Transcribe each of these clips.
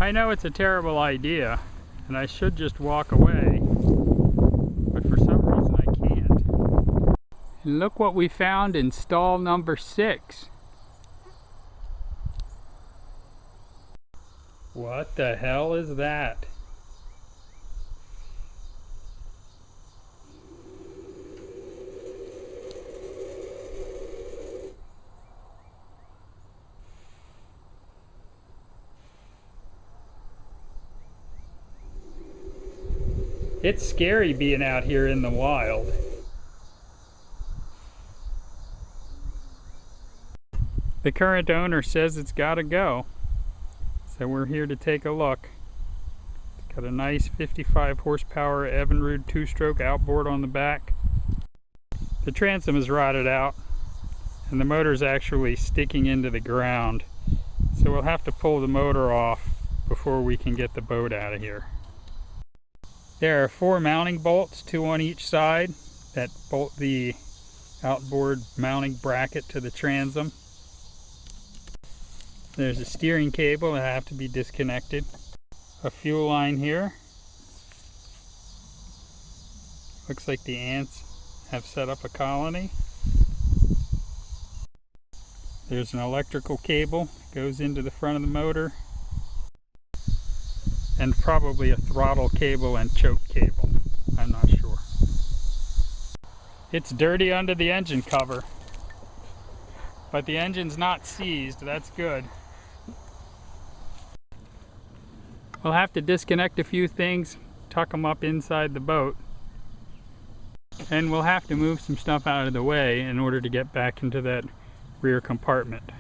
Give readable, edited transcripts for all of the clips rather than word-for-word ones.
I know it's a terrible idea, and I should just walk away, but for some reason I can't. And look what we found in stall number 6. What the hell is that? It's scary being out here in the wild. The current owner says it's got to go, so we're here to take a look. It's got a nice 55 horsepower Evinrude 2-stroke outboard on the back. The transom is rotted out, and the motor is actually sticking into the ground, so we'll have to pull the motor off before we can get the boat out of here. There are 4 mounting bolts, 2 on each side, that bolt the outboard mounting bracket to the transom. There's a steering cable that have to be disconnected. A fuel line here. Looks like the ants have set up a colony. There's an electrical cable that goes into the front of the motor, and probably a throttle cable and choke cable. I'm not sure. It's dirty under the engine cover, but the engine's not seized. That's good. We'll have to disconnect a few things, tuck them up inside the boat, and we'll have to move some stuff out of the way in order to get back into that rear compartment.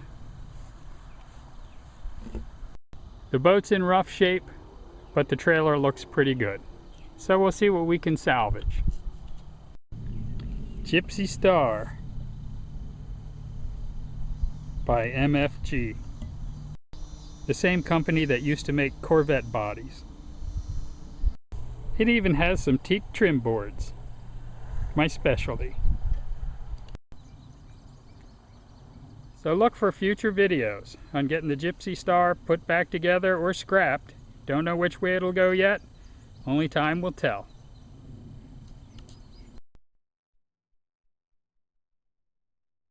The boat's in rough shape, but the trailer looks pretty good. So we'll see what we can salvage. Gypsy Star by MFG. The same company that used to make Corvette bodies. It even has some teak trim boards. My specialty. So look for future videos on getting the Gypsy Star put back together or scrapped. Don't know which way it'll go yet. Only time will tell.